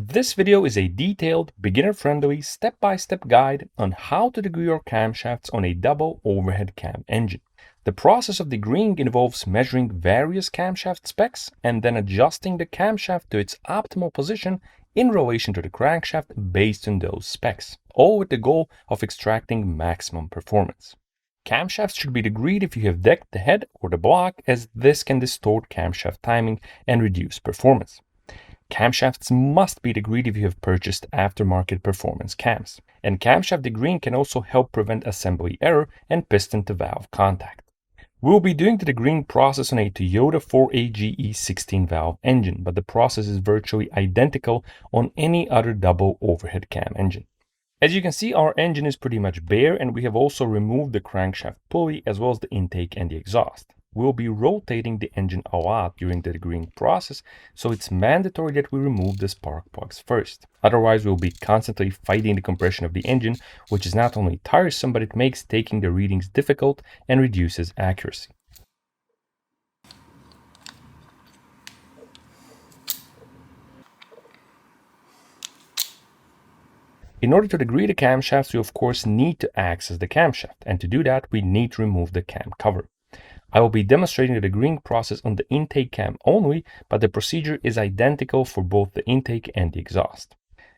This video is a detailed, beginner-friendly, step-by-step guide on how to degree your camshafts on a double overhead cam engine. The process of degreeing involves measuring various camshaft specs and then adjusting the camshaft to its optimal position in relation to the crankshaft based on those specs, all with the goal of extracting maximum performance. Camshafts should be degreed if you have decked the head or the block, as this can distort camshaft timing and reduce performance. Camshafts must be degreed if you have purchased aftermarket performance cams, and camshaft degreeing can also help prevent assembly error and piston-to-valve contact. We'll be doing the degreeing process on a Toyota 4AGE 16-valve engine, but the process is virtually identical on any other double overhead cam engine. As you can see, our engine is pretty much bare, and we have also removed the crankshaft pulley as well as the intake and the exhaust. We'll be rotating the engine a lot during the degreeing process, so it's mandatory that we remove the spark plugs first. Otherwise, we'll be constantly fighting the compression of the engine, which is not only tiresome, but it makes taking the readings difficult and reduces accuracy. In order to degree the camshafts, we of course need to access the camshaft, and to do that, we need to remove the cam cover. I will be demonstrating the degreeing process on the intake cam only, but the procedure is identical for both the intake and the exhaust.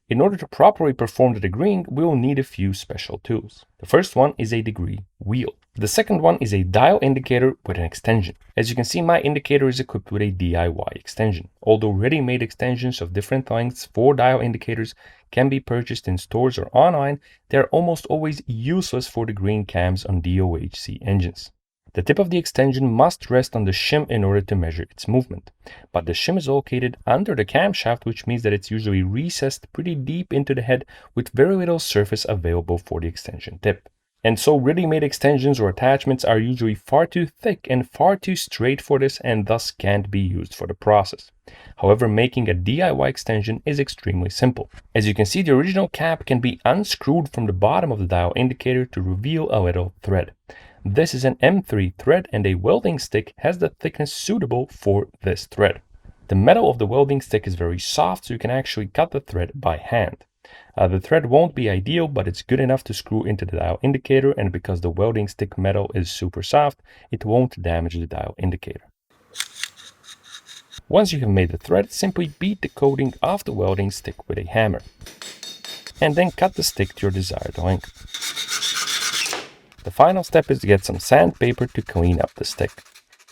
In order to properly perform the degreeing, we will need a few special tools. The first one is a degree wheel. The second one is a dial indicator with an extension. As you can see, my indicator is equipped with a DIY extension. Although ready-made extensions of different lengths for dial indicators can be purchased in stores or online, they are almost always useless for degreeing cams on DOHC engines. The tip of the extension must rest on the shim in order to measure its movement, but the shim is located under the camshaft, which means that it's usually recessed pretty deep into the head with very little surface available for the extension tip. And so ready-made extensions or attachments are usually far too thick and far too straight for this, and thus can't be used for the process. However, making a DIY extension is extremely simple. As you can see, the original cap can be unscrewed from the bottom of the dial indicator to reveal a little thread. This is an M3 thread, and a welding stick has the thickness suitable for this thread. The metal of the welding stick is very soft, so you can actually cut the thread by hand. The thread won't be ideal, but it's good enough to screw into the dial indicator, and because the welding stick metal is super soft, it won't damage the dial indicator. Once you have made the thread, simply beat the coating off the welding stick with a hammer, and then cut the stick to your desired length. The final step is to get some sandpaper to clean up the stick.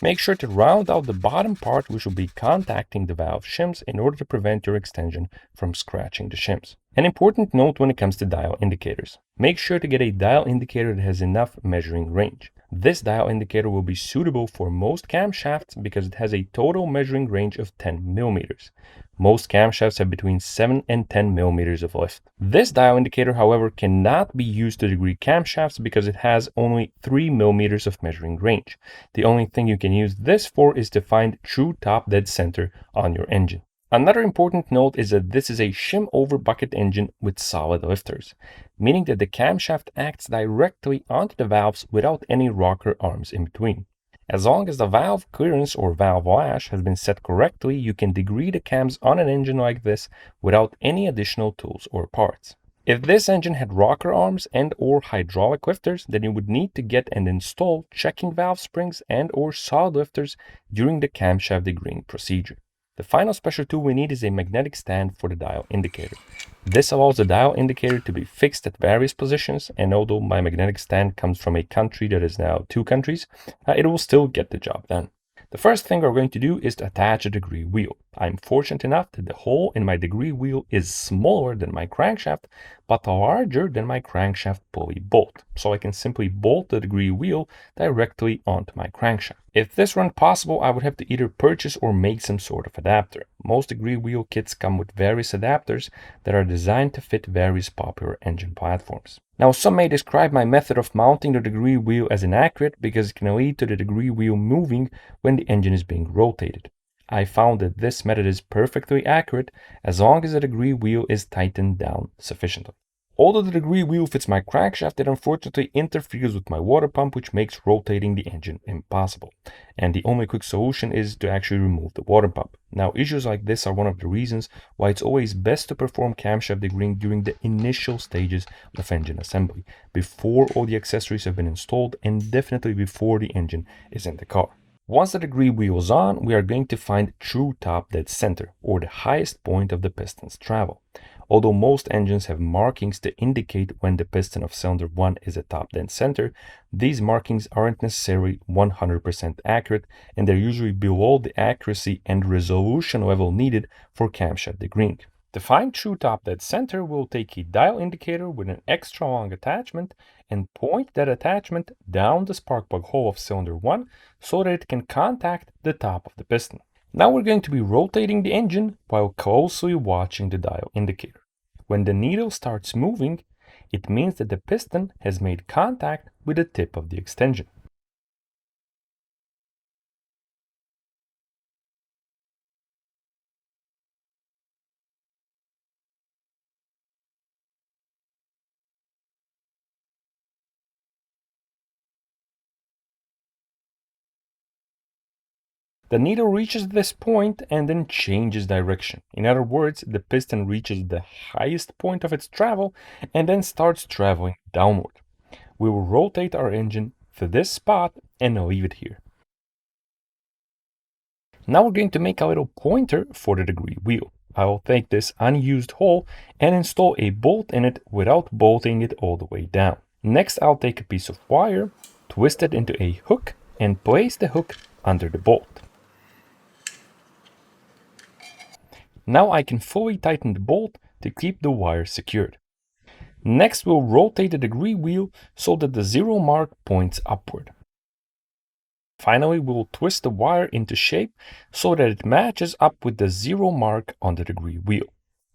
Make sure to round out the bottom part, which will be contacting the valve shims, in order to prevent your extension from scratching the shims. An important note when it comes to dial indicators: make sure to get a dial indicator that has enough measuring range. This dial indicator will be suitable for most camshafts because it has a total measuring range of 10 millimeters. Most camshafts have between 7 and 10 millimeters of lift. This dial indicator, however, cannot be used to degree camshafts because it has only 3 millimeters of measuring range. The only thing you can use this for is to find true top dead center on your engine. Another important note is that this is a shim over bucket engine with solid lifters, meaning that the camshaft acts directly onto the valves without any rocker arms in between. As long as the valve clearance or valve lash has been set correctly, you can degree the cams on an engine like this without any additional tools or parts. If this engine had rocker arms and or hydraulic lifters, then you would need to get and install checking valve springs and or solid lifters during the camshaft degreeing procedure. The final special tool we need is a magnetic stand for the dial indicator. This allows the dial indicator to be fixed at various positions, and although my magnetic stand comes from a country that is now 2 countries, it will still get the job done. The first thing we're going to do is to attach a degree wheel. I'm fortunate enough that the hole in my degree wheel is smaller than my crankshaft, but larger than my crankshaft pulley bolt, so I can simply bolt the degree wheel directly onto my crankshaft. If this weren't possible, I would have to either purchase or make some sort of adapter. Most degree wheel kits come with various adapters that are designed to fit various popular engine platforms. Now, some may describe my method of mounting the degree wheel as inaccurate because it can lead to the degree wheel moving when the engine is being rotated. I found that this method is perfectly accurate as long as the degree wheel is tightened down sufficiently. Although the degree wheel fits my crankshaft, it unfortunately interferes with my water pump, which makes rotating the engine impossible. And the only quick solution is to actually remove the water pump. Now, issues like this are one of the reasons why it's always best to perform camshaft degreeing during the initial stages of engine assembly, before all the accessories have been installed and definitely before the engine is in the car. Once the degree wheel is on, we are going to find true top dead center, or the highest point of the piston's travel. Although most engines have markings to indicate when the piston of cylinder 1 is at top dead center, these markings aren't necessarily 100% accurate, and they're usually below the accuracy and resolution level needed for camshaft degreeing. To find true top dead center, we'll take a dial indicator with an extra long attachment and point that attachment down the spark plug hole of cylinder 1 so that it can contact the top of the piston. Now we're going to be rotating the engine while closely watching the dial indicator. When the needle starts moving, it means that the piston has made contact with the tip of the extension. The needle reaches this point and then changes direction. In other words, the piston reaches the highest point of its travel and then starts traveling downward. We will rotate our engine to this spot and leave it here. Now we're going to make a little pointer for the degree wheel. I will take this unused hole and install a bolt in it without bolting it all the way down. Next, I'll take a piece of wire, twist it into a hook, and place the hook under the bolt. Now I can fully tighten the bolt to keep the wire secured. Next, we'll rotate the degree wheel so that the 0 mark points upward. Finally, we'll twist the wire into shape so that it matches up with the 0 mark on the degree wheel.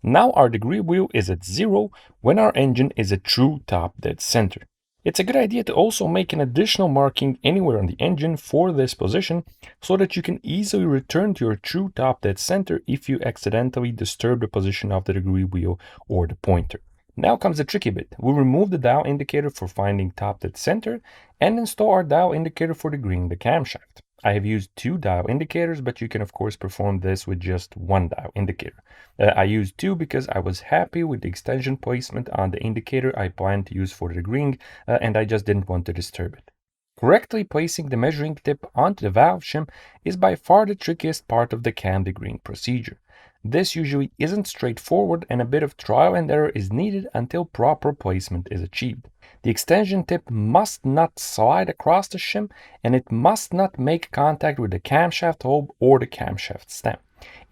Now our degree wheel is at 0 when our engine is at true top dead center. It's a good idea to also make an additional marking anywhere on the engine for this position so that you can easily return to your true top dead center if you accidentally disturb the position of the degree wheel or the pointer. Now comes the tricky bit. We'll remove the dial indicator for finding top dead center and install our dial indicator for degreeing the camshaft. I have used 2 dial indicators, but you can of course perform this with just 1 dial indicator. I used 2 because I was happy with the extension placement on the indicator I planned to use for the degreeing, and I just didn't want to disturb it. Correctly placing the measuring tip onto the valve shim is by far the trickiest part of the cam degreeing procedure. This usually isn't straightforward, and a bit of trial and error is needed until proper placement is achieved. The extension tip must not slide across the shim, and it must not make contact with the camshaft hole or the camshaft stem.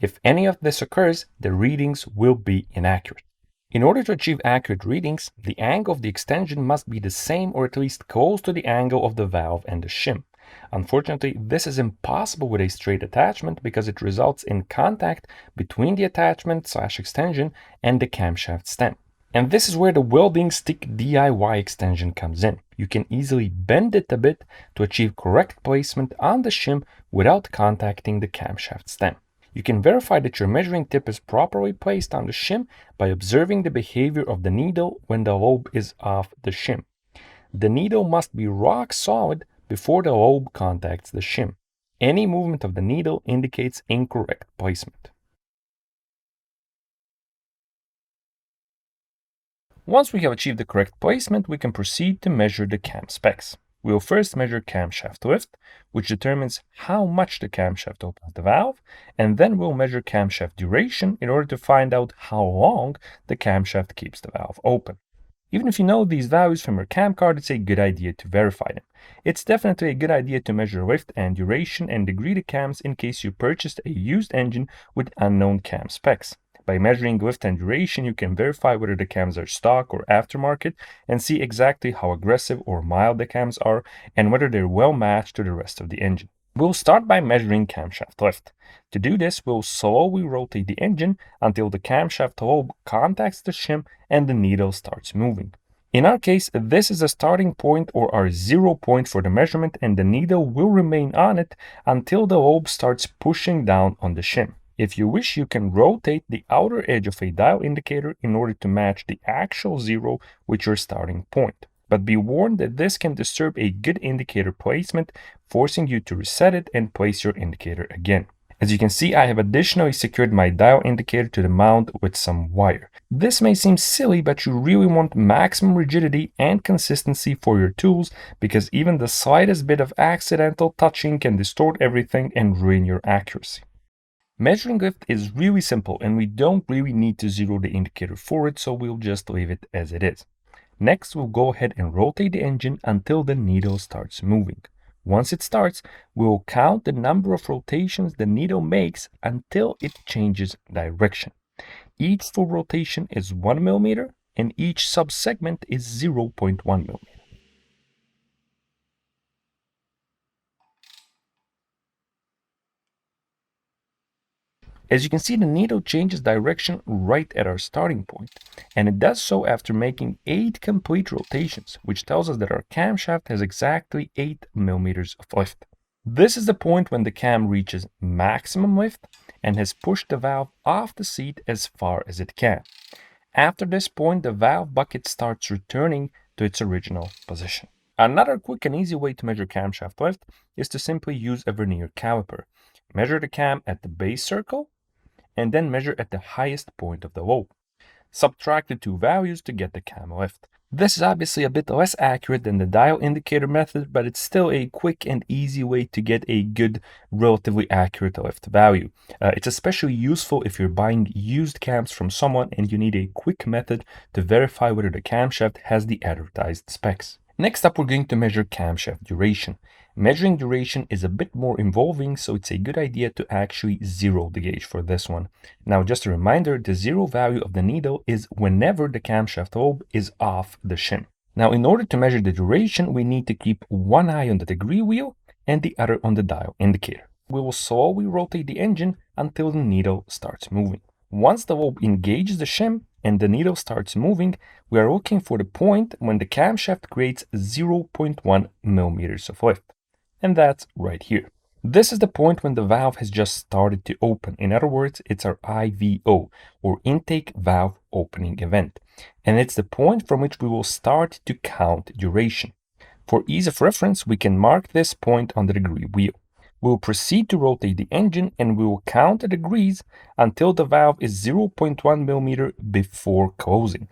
If any of this occurs, the readings will be inaccurate. In order to achieve accurate readings, the angle of the extension must be the same or at least close to the angle of the valve and the shim. Unfortunately, this is impossible with a straight attachment because it results in contact between the attachment/extension and the camshaft stem. And this is where the welding stick DIY extension comes in. You can easily bend it a bit to achieve correct placement on the shim without contacting the camshaft stem. You can verify that your measuring tip is properly placed on the shim by observing the behavior of the needle when the lobe is off the shim. The needle must be rock solid before the lobe contacts the shim. Any movement of the needle indicates incorrect placement. Once we have achieved the correct placement, we can proceed to measure the cam specs. We will first measure camshaft lift, which determines how much the camshaft opens the valve, and then we'll measure camshaft duration in order to find out how long the camshaft keeps the valve open. Even if you know these values from your cam card, it's a good idea to verify them. It's definitely a good idea to measure lift and duration and degree the cams in case you purchased a used engine with unknown cam specs. By measuring lift and duration, you can verify whether the cams are stock or aftermarket and see exactly how aggressive or mild the cams are and whether they're well matched to the rest of the engine. We'll start by measuring camshaft lift. To do this, we'll slowly rotate the engine until the camshaft lobe contacts the shim and the needle starts moving. In our case, this is a starting point or our 0 point for the measurement, and the needle will remain on it until the lobe starts pushing down on the shim. If you wish, you can rotate the outer edge of a dial indicator in order to match the actual zero with your starting point. But be warned that this can disturb a good indicator placement, forcing you to reset it and place your indicator again. As you can see, I have additionally secured my dial indicator to the mount with some wire. This may seem silly, but you really want maximum rigidity and consistency for your tools, because even the slightest bit of accidental touching can distort everything and ruin your accuracy. Measuring lift is really simple, and we don't really need to zero the indicator for it, so we'll just leave it as it is. Next, we'll go ahead and rotate the engine until the needle starts moving. Once it starts, we will count the number of rotations the needle makes until it changes direction. Each full rotation is 1 mm, and each subsegment is 0.1 mm. As you can see, the needle changes direction right at our starting point, and it does so after making 8 complete rotations, which tells us that our camshaft has exactly 8 mm of lift. This is the point when the cam reaches maximum lift and has pushed the valve off the seat as far as it can. After this point, the valve bucket starts returning to its original position. Another quick and easy way to measure camshaft lift is to simply use a vernier caliper. Measure the cam at the base circle, and then measure at the highest point of the lobe. Subtract the two values to get the cam lift. This is obviously a bit less accurate than the dial indicator method, but it's still a quick and easy way to get a good, relatively accurate lift value. It's especially useful if you're buying used cams from someone and you need a quick method to verify whether the camshaft has the advertised specs. Next up, we're going to measure camshaft duration. Measuring duration is a bit more involving, so it's a good idea to actually zero the gauge for this one. Now, just a reminder, the zero value of the needle is whenever the camshaft lobe is off the shim. Now, in order to measure the duration, we need to keep one eye on the degree wheel and the other on the dial indicator. We will slowly rotate the engine until the needle starts moving. Once the lobe engages the shim and the needle starts moving, we are looking for the point when the camshaft creates 0.1 mm of lift. And that's right here. This is the point when the valve has just started to open. In other words, it's our IVO, or intake valve opening event. And it's the point from which we will start to count duration. For ease of reference, we can mark this point on the degree wheel. We'll proceed to rotate the engine and we will count the degrees until the valve is 0.1 mm before closing.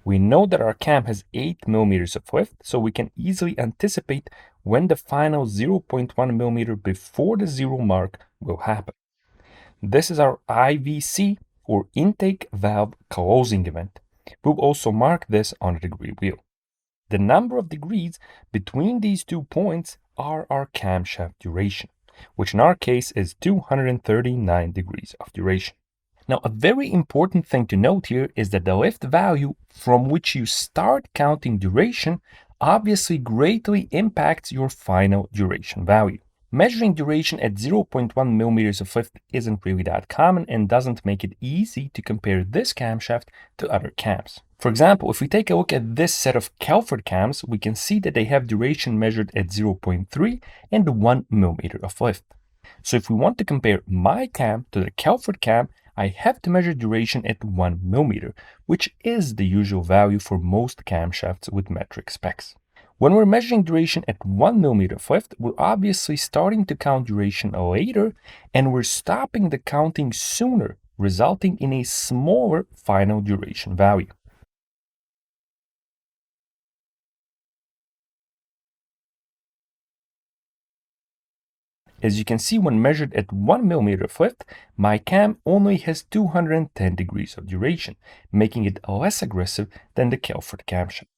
We know that our cam has 8 mm of lift, so we can easily anticipate when the final 0.1 mm before the zero mark will happen. This is our IVC, or intake valve closing event. We'll also mark this on the degree wheel. The number of degrees between these 2 points are our camshaft duration, which in our case is 239 degrees of duration. Now, a very important thing to note here is that the lift value from which you start counting duration obviously greatly impacts your final duration value. Measuring duration at 0.1 mm of lift isn't really that common and doesn't make it easy to compare this camshaft to other cams. For example, if we take a look at this set of Kelford cams, we can see that they have duration measured at 0.3 and 1 mm of lift. So if we want to compare my cam to the Kelford cam, I have to measure duration at 1 mm, which is the usual value for most camshafts with metric specs. When we're measuring duration at 1 mm of lift, we're obviously starting to count duration later, and we're stopping the counting sooner, resulting in a smaller final duration value. As you can see, when measured at 1 mm of lift, my cam only has 210 degrees of duration, making it less aggressive than the Kelford camshaft.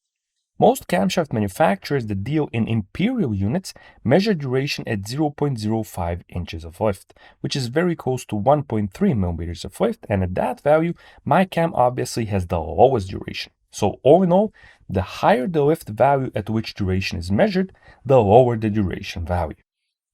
Most camshaft manufacturers that deal in imperial units measure duration at 0.05 inches of lift, which is very close to 1.3 mm of lift, and at that value, my cam obviously has the lowest duration. So all in all, the higher the lift value at which duration is measured, the lower the duration value.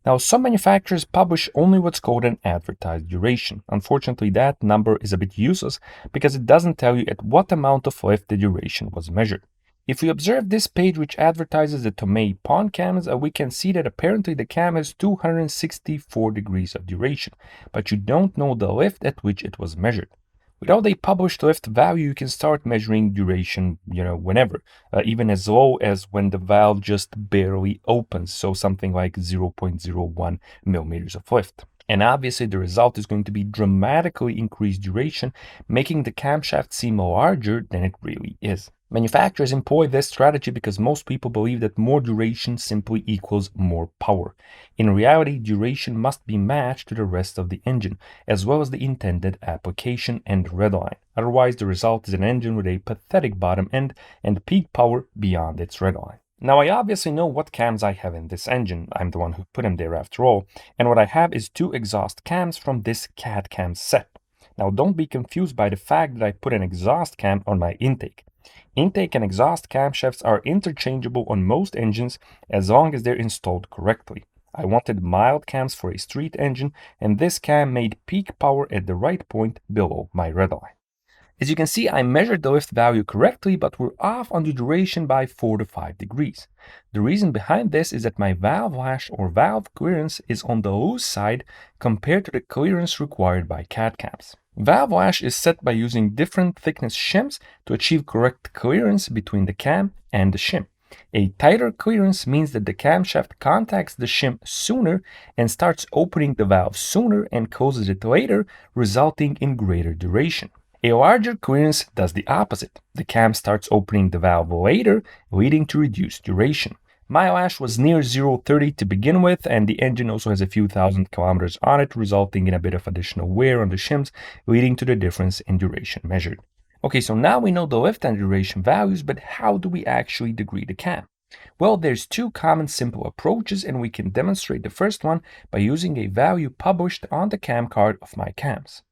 Now, some manufacturers publish only what's called an advertised duration. Unfortunately, that number is a bit useless because it doesn't tell you at what amount of lift the duration was measured. If we observe this page which advertises the Tomei Pond cams, we can see that apparently the cam has 264 degrees of duration, but you don't know the lift at which it was measured. Without a published lift value, you can start measuring duration, whenever, even as low as when the valve just barely opens, so something like 0.01 millimeters of lift. And obviously the result is going to be dramatically increased duration, making the camshaft seem larger than it really is. Manufacturers employ this strategy because most people believe that more duration simply equals more power. In reality, duration must be matched to the rest of the engine, as well as the intended application and redline. Otherwise, the result is an engine with a pathetic bottom end and peak power beyond its redline. Now, I obviously know what cams I have in this engine. I'm the one who put them there after all. And what I have is 2 exhaust cams from this CAD cam set. Now, don't be confused by the fact that I put an exhaust cam on my intake. Intake and exhaust camshafts are interchangeable on most engines as long as they're installed correctly. I wanted mild cams for a street engine, and this cam made peak power at the right point below my redline. As you can see, I measured the lift value correctly, but we're off on the duration by 4 to 5 degrees. The reason behind this is that my valve lash or valve clearance is on the loose side compared to the clearance required by CAD cams. Valve lash is set by using different thickness shims to achieve correct clearance between the cam and the shim. A tighter clearance means that the camshaft contacts the shim sooner and starts opening the valve sooner and closes it later, resulting in greater duration. A larger clearance does the opposite. The cam starts opening the valve later, leading to reduced duration. My lash was near 0.30 to begin with, and the engine also has a few thousand kilometers on it, resulting in a bit of additional wear on the shims, leading to the difference in duration measured. Okay, so now we know the lift and duration values, but how do we actually degree the cam? Well, there's 2 common simple approaches, and we can demonstrate the first one by using a value published on the cam card of my cams.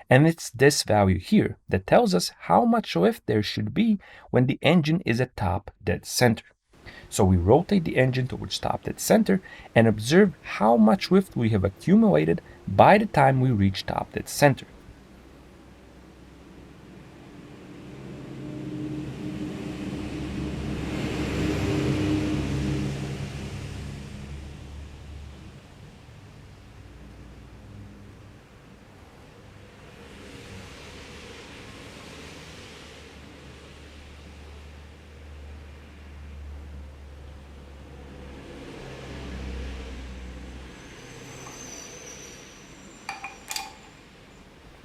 And it's this value here that tells us how much lift there should be when the engine is at top dead center. So we rotate the engine towards top dead center and observe how much lift we have accumulated by the time we reach top dead center.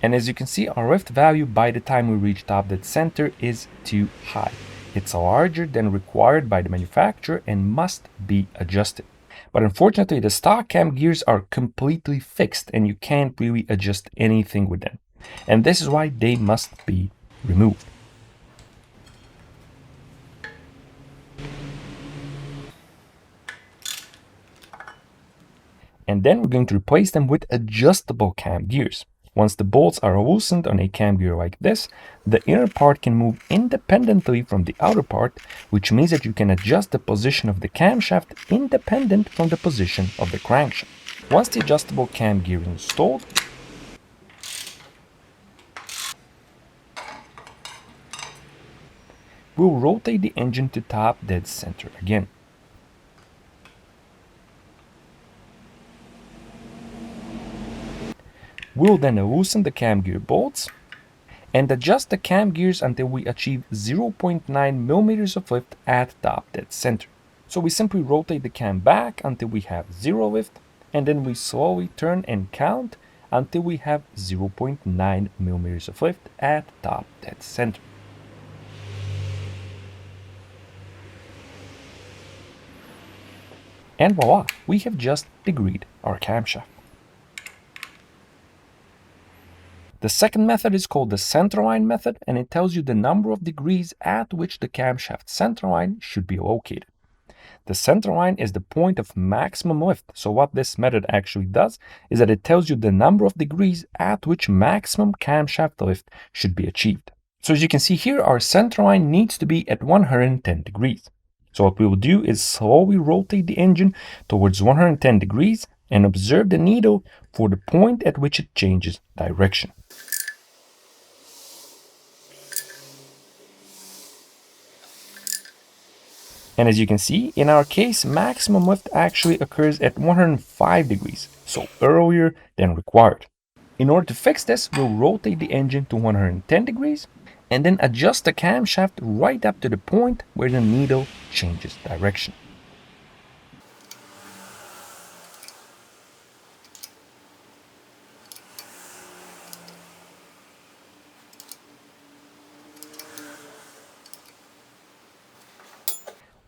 And as you can see, our lift value by the time we reach top dead center is too high. It's larger than required by the manufacturer and must be adjusted. But unfortunately, the stock cam gears are completely fixed and you can't really adjust anything with them. And this is why they must be removed. And then we're going to replace them with adjustable cam gears. Once the bolts are loosened on a cam gear like this, the inner part can move independently from the outer part, which means that you can adjust the position of the camshaft independent from the position of the crankshaft. Once the adjustable cam gear is installed, we'll rotate the engine to top dead center again. We'll then loosen the cam gear bolts and adjust the cam gears until we achieve 0.9 millimeters of lift at top dead center. So we simply rotate the cam back until we have 0 lift, and then we slowly turn and count until we have 0.9 millimeters of lift at top dead center. And voila, we have just degreed our camshaft. The second method is called the centerline method, and it tells you the number of degrees at which the camshaft centerline should be located. The centerline is the point of maximum lift, so what this method actually does is that it tells you the number of degrees at which maximum camshaft lift should be achieved. So as you can see here, our centerline needs to be at 110 degrees. So what we will do is slowly rotate the engine towards 110 degrees and observe the needle for the point at which it changes direction. And as you can see, in our case, maximum lift actually occurs at 105 degrees, so earlier than required. In order to fix this, we'll rotate the engine to 110 degrees and then adjust the camshaft right up to the point where the needle changes direction.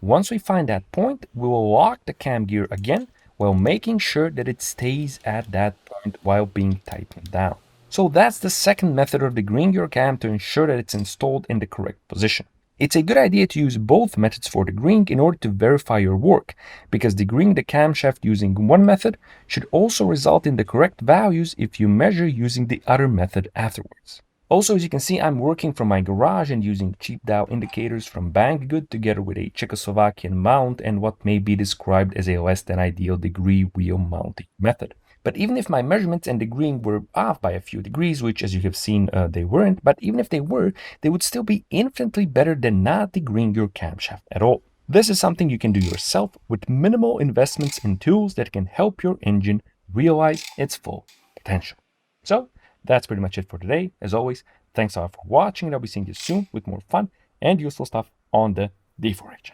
Once we find that point, we will lock the cam gear again while making sure that it stays at that point while being tightened down. So that's the second method of degreeing your cam to ensure that it's installed in the correct position. It's a good idea to use both methods for degreeing in order to verify your work, because degreeing the camshaft using one method should also result in the correct values if you measure using the other method afterwards. Also, as you can see, I'm working from my garage and using cheap dial indicators from Banggood together with a Czechoslovakian mount and what may be described as a less than ideal degree wheel mounting method. But even if my measurements and degreeing were off by a few degrees, which as you have seen they weren't, but even if they were, they would still be infinitely better than not degreeing your camshaft at all. This is something you can do yourself with minimal investments in tools that can help your engine realize its full potential. So that's pretty much it for today. As always, thanks a lot for watching, and I'll be seeing you soon with more fun and useful stuff on the D4H.